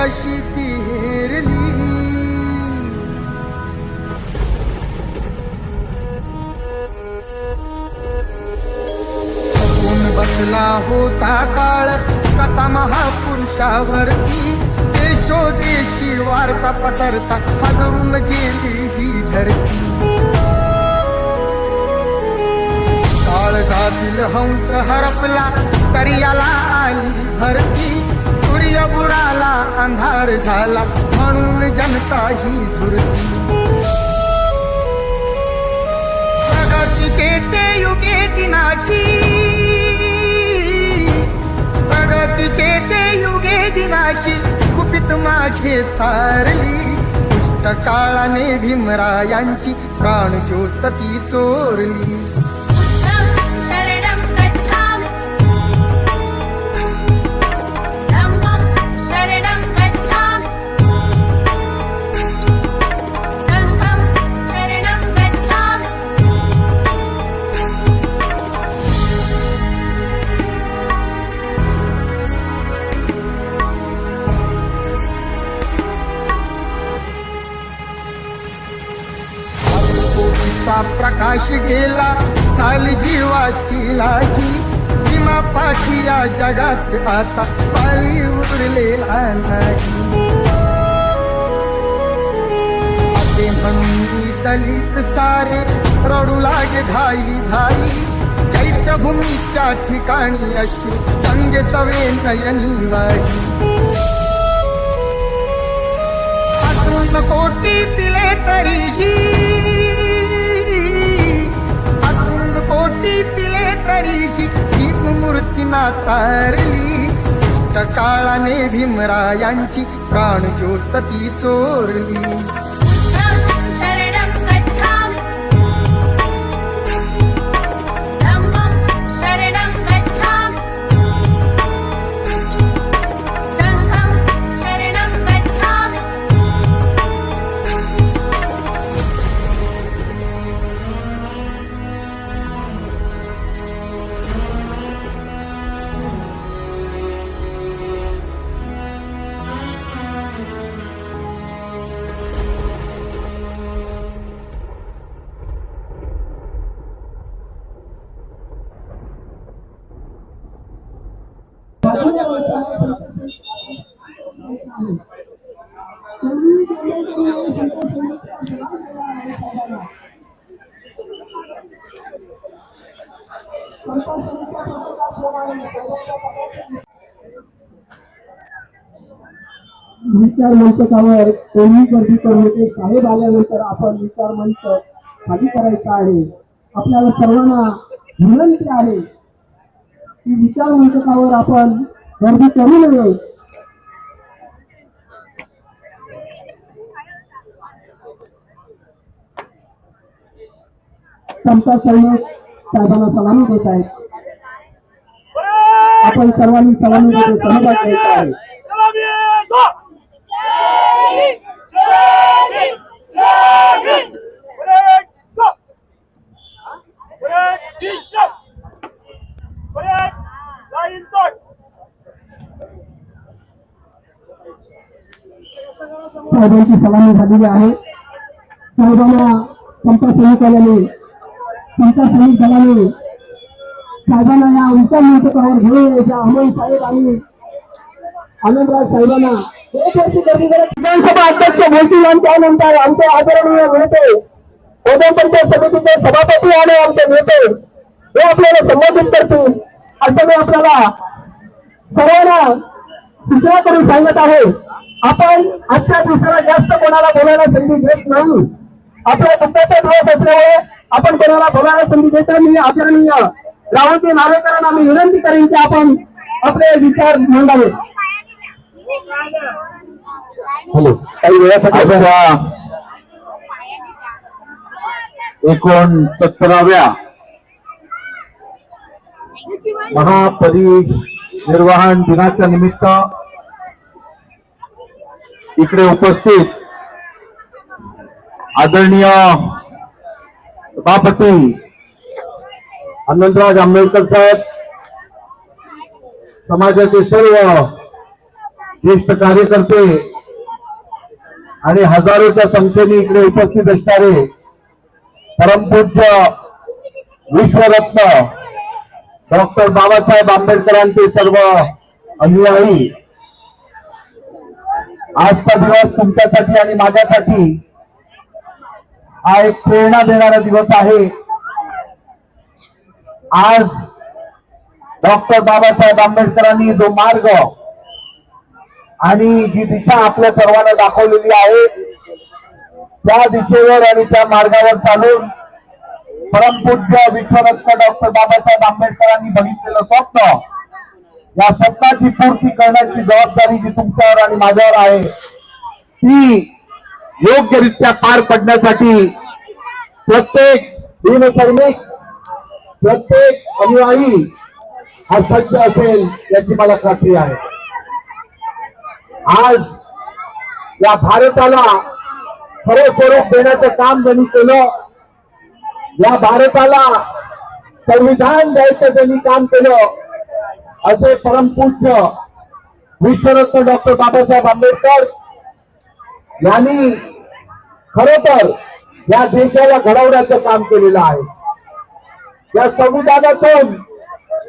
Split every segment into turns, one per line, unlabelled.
कशी ती हेरली. बसला होता काळ कसा महापुरुषावरती, देशोदेशी वार्ता पसरता हादरून गेली ही धरती. काळजातील हंस हरपला तरी आला आली भरती. सूर्य बुडाला अंधार झाला म्हणून जनता ही झुरती. प्रगतीचे ते युगे दिनाची, प्रगतीचे ते युगे दिनाची गुपित माझे सारली. दुष्ट काळाने भीमरायांची प्राणज्योत ती चोरली. प्रकाश गेला चाली जीवाची लागी. भीमा पाठी या जगात आता पाली उरलेला नाही. असे म्हणून दलित सारे रडू लागे धाई धाई. चैत्यभूमीच्या ठिकाणी अश्रू गंगे सवे नयनी वाही. असून कोटी पिले तरीही, कोटी पिले तरीही भीम मूर्ती नातारली. दुष्ट काळाने भीमरायांची प्राणज्योत ती चोरली.
विचार मंचकावर कोणी गर्दी करू नये. साहेब आल्यानंतर आपण विचार मंच खाली करायचा आहे. आपल्याला सर्वांना विनंती आहे की विचार मंचकावर आपण गर्दी करू नये. समता सैनिक साहेबांना सलामी देत आहेत. आपण सर्वांनी सलामीमध्ये सहभाग घ्यायचा आहे. साहेबांची सलामी झालेली आहे. साहेबांना समता सैनिक दलाने साहेबांना या उंच मंचकावर घेऊन यायच्या. अमोल साहेब आणि आनंदराज साहेबांना विधानसभा अध्यक्ष बोलतील आणि त्यानंतर आमचे आदरणीय नेते उद्या पंचायत समितीचे सभापती आणि आमचे नेते हे आपल्याला संबोधित करतील. असं मी आपल्याला सर्वांना सूचना करून सांगत आहे. आपण आजच्या दिवसाला जास्त कोणाला बोलायला संधी देत नाही. आपल्या दुःखाचा दिवस असल्यामुळे आपण कोणाला बोलायला संधी देतो. मी आदरणीय रावणजी नार्वेकरांना मी विनंती करेन की आपण आपले विचार मांडावे.
हॅलो, काही वेळासाठी 69व्या महापरिनिर्वाण दिनाच्या निमित्त इकडे उपस्थित आदरणीय सभापती आनंदराज आंबेडकर साहेब, समाजाचे सर्व ज्येष्ठ कार्यकर्ते आणि हजारोच्या संख्येने इकडे उपस्थित असणारे परमपूज्य विश्वरत्न डॉक्टर बाबासाहेब आंबेडकरांचे सर्व अनुयायी, आजचा दिवस तुमच्यासाठी आणि माझ्यासाठी हा एक प्रेरणा देणारा दिवस आहे. आज डॉक्टर बाबासाहेब आंबेडकरांनी जो मार्ग आणि जी दिशा आपल्या सर्वांना दाखवलेली आहे, त्या दिशेवर आणि त्या मार्गावर चालून परमपूज्य विश्वरत्न डॉक्टर बाबासाहेब आंबेडकरांनी बघितलेलं स्वप्न, या स्वप्नाची पूर्ती करण्याची जबाबदारी जी तुमच्यावर आणि माझ्यावर आहे, ती योग्यरित्या पार पडण्यासाठी प्रत्येक दिनसैनिक, प्रत्येक अनुयायी हा सज्ज असेल याची मला खात्री आहे. आज या भारताला खरं स्वरूप देण्याचं काम ज्यांनी केलं, या भारताला संविधान द्यायचं ज्यांनी काम केलं, असे परमपूज्य विश्वरत्न डॉक्टर बाबासाहेब आंबेडकर यांनी खरं तर या देशाला घडवण्याचं काम केलेलं आहे. या संविधानातून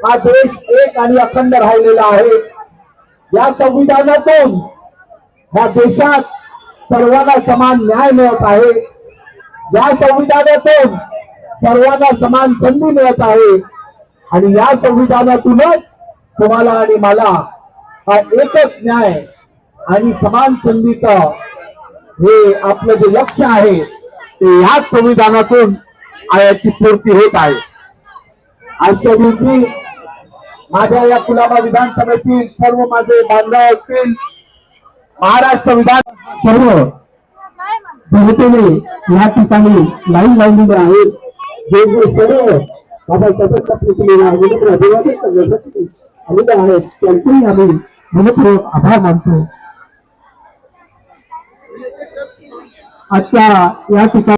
हा देश एक आणि अखंड राहिलेला आहे. या संविधानातून या देशात सर्वांना समान न्याय मिळत आहे. या संविधानातून सर्वांना समान संधी मिळत आहे. आणि या संविधानातूनच तुम्हाला आणि मला हा एकच न्याय आणि समान संधीचं हे आपलं जे लक्ष्य आहे ते याच संविधानातून याची पूर्ती होत आहे. आजच्या दिवशी माझ्या या कुलाबा विधानसभेतील सर्व माझे बांधव असतील, महाराष्ट्र विधान सर्व जनतेने या ठिकाणी लाईन लावलेली आहे. जे जे सर्व बाबासाहेब आलेले आहेत त्यांचेही आम्ही मनपूर्वक आभार मानतो. आजच्या या ठिकाणी